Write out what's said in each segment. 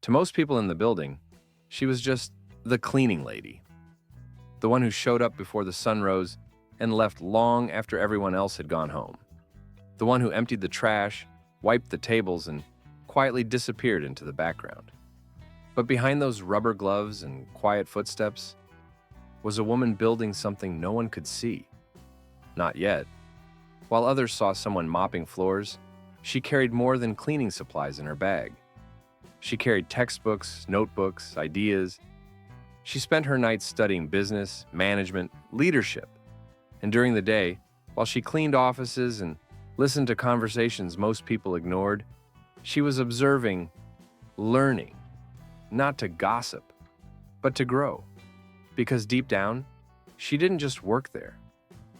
To most people in the building, she was just the cleaning lady, the one who showed up before the sun rose and left long after everyone else had gone home, the one who emptied the trash, wiped the tables, and quietly disappeared into the background. But behind those rubber gloves and quiet footsteps was a woman building something no one could see. Not yet. While others saw someone mopping floors, she carried more than cleaning supplies in her bag. She carried textbooks, notebooks, ideas. She spent her nights studying business, management, leadership. And during the day, while she cleaned offices and listened to conversations most people ignored, she was observing, learning, not to gossip, but to grow. Because deep down, she didn't just work there.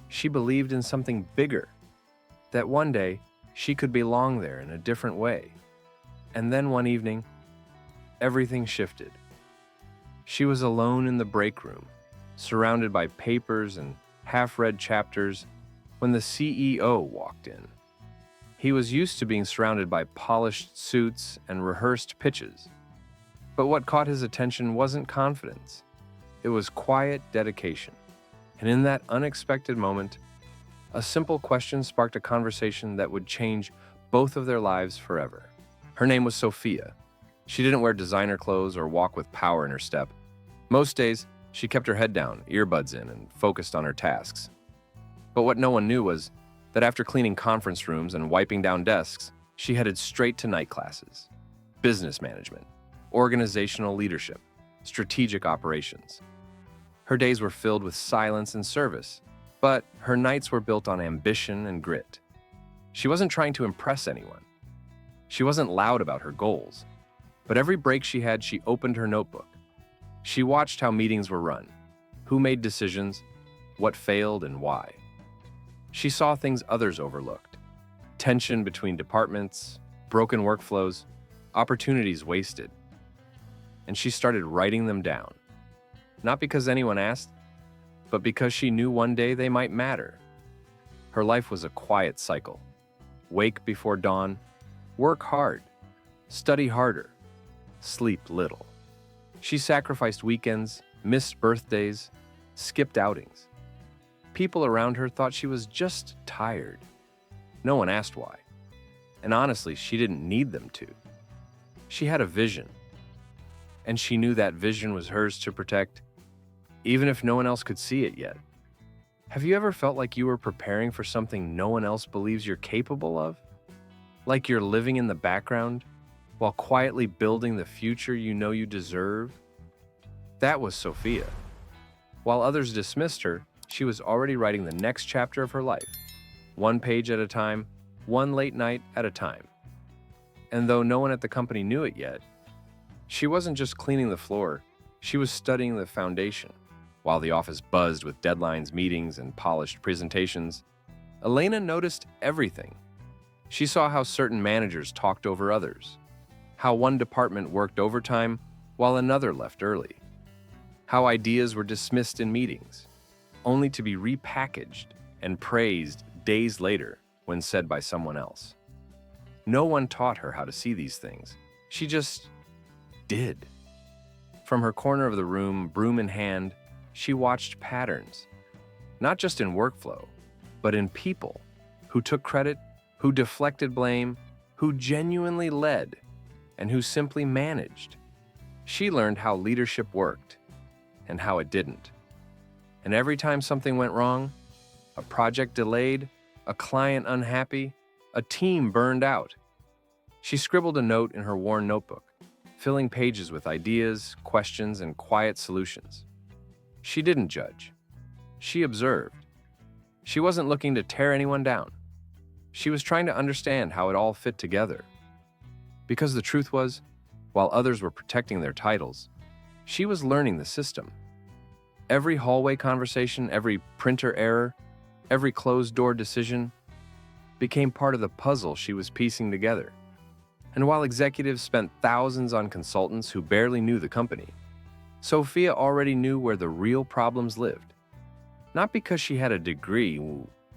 She believed in something bigger, that one day she could belong there in a different way. And then one evening, everything shifted. She was alone in the break room, surrounded by papers and half-read chapters, when the CEO walked in. He was used to being surrounded by polished suits and rehearsed pitches. But what caught his attention wasn't confidence. It was quiet dedication. And in that unexpected moment, a simple question sparked a conversation that would change both of their lives forever. Her name was Sophia. She didn't wear designer clothes or walk with power in her step. Most days, she kept her head down, earbuds in, and focused on her tasks. But what no one knew was that after cleaning conference rooms and wiping down desks, she headed straight to night classes, business management, organizational leadership, strategic operations. Her days were filled with silence and service, but her nights were built on ambition and grit. She wasn't trying to impress anyone. She wasn't loud about her goals, but every break she had, she opened her notebook. She watched how meetings were run, who made decisions, what failed, and why. She saw things others overlooked: tension between departments, broken workflows, opportunities wasted. And she started writing them down. Not because anyone asked, but because she knew one day they might matter. Her life was a quiet cycle. Wake before dawn, work hard, study harder, sleep little. She sacrificed weekends, missed birthdays, skipped outings. People around her thought she was just tired. No one asked why. And honestly, she didn't need them to. She had a vision, and she knew that vision was hers to protect, even if no one else could see it yet. Have you ever felt like you were preparing for something no one else believes you're capable of? Like you're living in the background while quietly building the future you know you deserve? That was Sophia. While others dismissed her, she was already writing the next chapter of her life, one page at a time, one late night at a time. And though no one at the company knew it yet, she wasn't just cleaning the floor, she was studying the foundation. While the office buzzed with deadlines, meetings, and polished presentations, Elena noticed everything. She saw how certain managers talked over others, how one department worked overtime while another left early, how ideas were dismissed in meetings, only to be repackaged and praised days later when said by someone else. No one taught her how to see these things. She just did. From her corner of the room, broom in hand, she watched patterns, not just in workflow, but in people who took credit, who deflected blame, who genuinely led, and who simply managed. She learned how leadership worked and how it didn't. And every time something went wrong, a project delayed, a client unhappy, a team burned out, she scribbled a note in her worn notebook, filling pages with ideas, questions, and quiet solutions. She didn't judge. She observed. She wasn't looking to tear anyone down. She was trying to understand how it all fit together. Because the truth was, while others were protecting their titles, she was learning the system. Every hallway conversation, every printer error, every closed-door decision became part of the puzzle she was piecing together. And while executives spent thousands on consultants who barely knew the company, Sophia already knew where the real problems lived. Not because she had a degree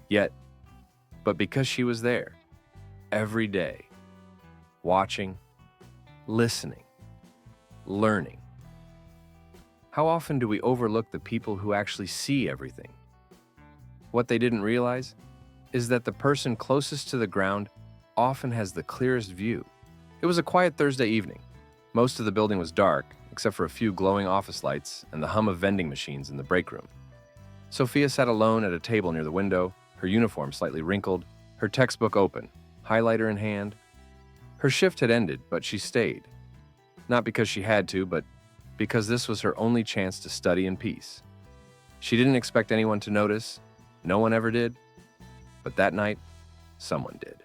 yet, but because she was there, every day, watching, listening, learning. How often do we overlook the people who actually see everything? What they didn't realize is that the person closest to the ground often has the clearest view. It was a quiet Thursday evening. Most of the building was dark, except for a few glowing office lights and the hum of vending machines in the break room. Sophia sat alone at a table near the window, her uniform slightly wrinkled, her textbook open, highlighter in hand. Her shift had ended, but she stayed. Not because she had to, but because this was her only chance to study in peace. She didn't expect anyone to notice. No one ever did. But that night, someone did.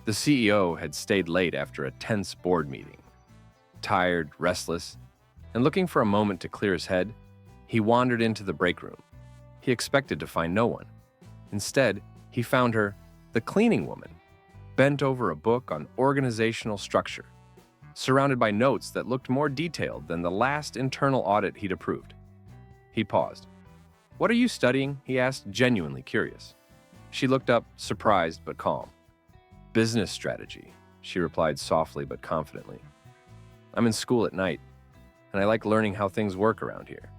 The CEO had stayed late after a tense board meeting. Tired, restless, and looking for a moment to clear his head, he wandered into the break room. He expected to find no one. Instead, he found her, the cleaning woman, bent over a book on organizational structure, surrounded by notes that looked more detailed than the last internal audit he'd approved. He paused. "What are you studying?" he asked, genuinely curious. She looked up, surprised but calm. "Business strategy," she replied softly but confidently. "I'm in school at night, and I like learning how things work around here."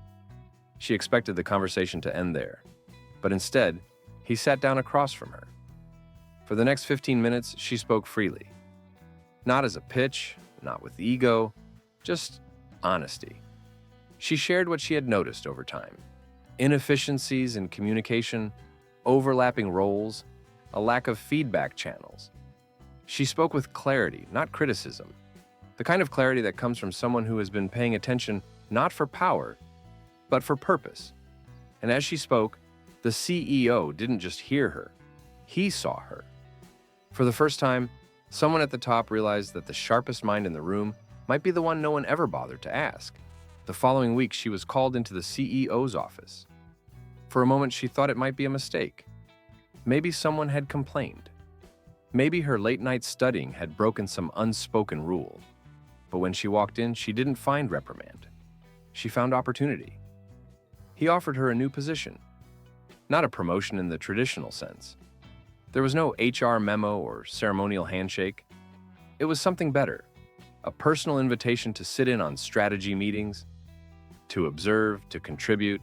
She expected the conversation to end there, but instead, he sat down across from her. For the next 15 minutes, she spoke freely. Not as a pitch, not with ego, just honesty. She shared what she had noticed over time: inefficiencies in communication, overlapping roles, a lack of feedback channels. She spoke with clarity, not criticism, the kind of clarity that comes from someone who has been paying attention not for power, but for purpose. And as she spoke, the CEO didn't just hear her, he saw her. For the first time, someone at the top realized that the sharpest mind in the room might be the one no one ever bothered to ask. The following week, she was called into the CEO's office. For a moment, she thought it might be a mistake. Maybe someone had complained. Maybe her late-night studying had broken some unspoken rule. But when she walked in, she didn't find reprimand. She found opportunity. He offered her a new position, not a promotion in the traditional sense. There was no HR memo or ceremonial handshake. It was something better, a personal invitation to sit in on strategy meetings, to observe, to contribute,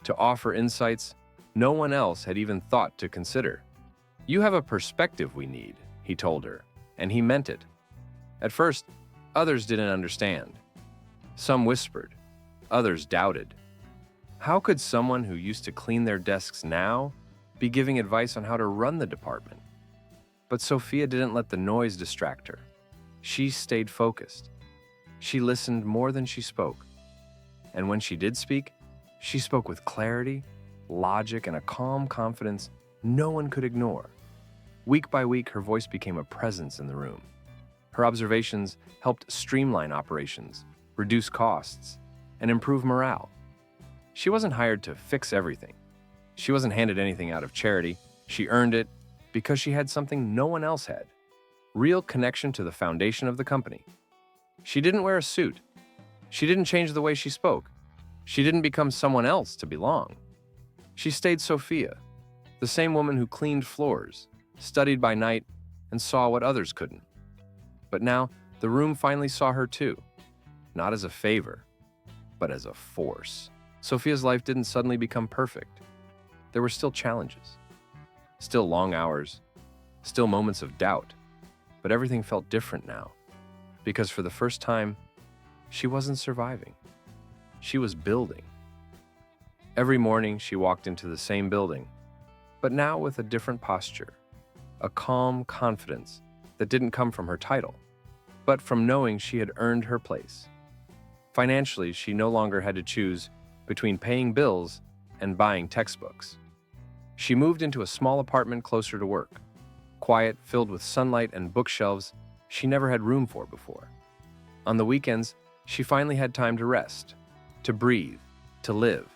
to offer insights no one else had even thought to consider. "You have a perspective we need," he told her, and he meant it. At first, others didn't understand. Some whispered, others doubted. How could someone who used to clean their desks now be giving advice on how to run the department? But Sophia didn't let the noise distract her. She stayed focused. She listened more than she spoke. And when she did speak, she spoke with clarity, logic, and a calm confidence no one could ignore. Week by week, her voice became a presence in the room. Her observations helped streamline operations, reduce costs, and improve morale. She wasn't hired to fix everything. She wasn't handed anything out of charity. She earned it because she had something no one else had: real connection to the foundation of the company. She didn't wear a suit. She didn't change the way she spoke. She didn't become someone else to belong. She stayed Sophia, the same woman who cleaned floors, studied by night, and saw what others couldn't. But now, the room finally saw her too, not as a favor, but as a force. Sophia's life didn't suddenly become perfect. There were still challenges, still long hours, still moments of doubt, but everything felt different now, because for the first time, she wasn't surviving. She was building. Every morning, she walked into the same building, but now with a different posture, a calm confidence that didn't come from her title, but from knowing she had earned her place. Financially, she no longer had to choose between paying bills and buying textbooks. She moved into a small apartment closer to work, quiet, filled with sunlight and bookshelves she never had room for before. On the weekends, she finally had time to rest, to breathe, to live.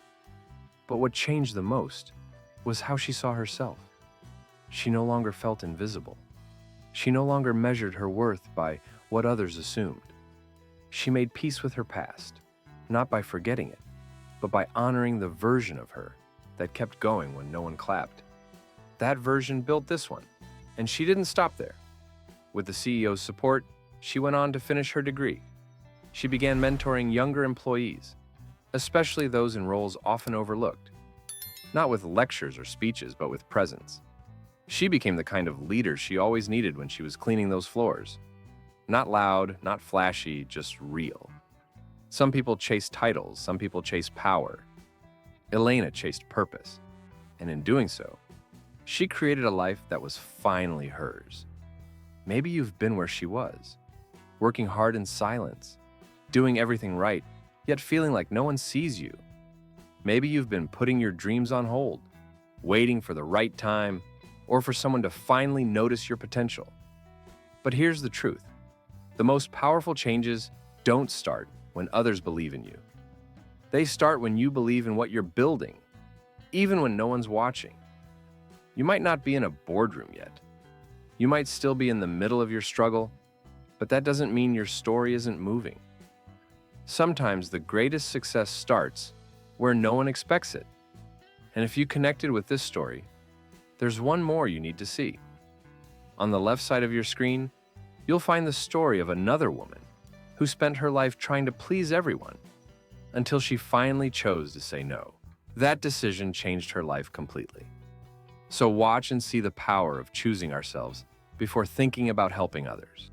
But what changed the most was how she saw herself. She no longer felt invisible. She no longer measured her worth by what others assumed. She made peace with her past, not by forgetting it, but by honoring the version of her that kept going when no one clapped. That version built this one, and she didn't stop there. With the CEO's support, she went on to finish her degree. She began mentoring younger employees, especially those in roles often overlooked, not with lectures or speeches, but with presence. She became the kind of leader she always needed when she was cleaning those floors. Not loud, not flashy, just real. Some people chase titles, some people chase power. Elena chased purpose, and in doing so, she created a life that was finally hers. Maybe you've been where she was, working hard in silence, doing everything right, yet feeling like no one sees you. Maybe you've been putting your dreams on hold, waiting for the right time, or for someone to finally notice your potential. But here's the truth. The most powerful changes don't start when others believe in you. They start when you believe in what you're building, even when no one's watching. You might not be in a boardroom yet. You might still be in the middle of your struggle, but that doesn't mean your story isn't moving. Sometimes the greatest success starts where no one expects it. And if you connected with this story, there's one more you need to see. On the left side of your screen, you'll find the story of another woman who spent her life trying to please everyone until she finally chose to say no. That decision changed her life completely. So watch and see the power of choosing ourselves before thinking about helping others.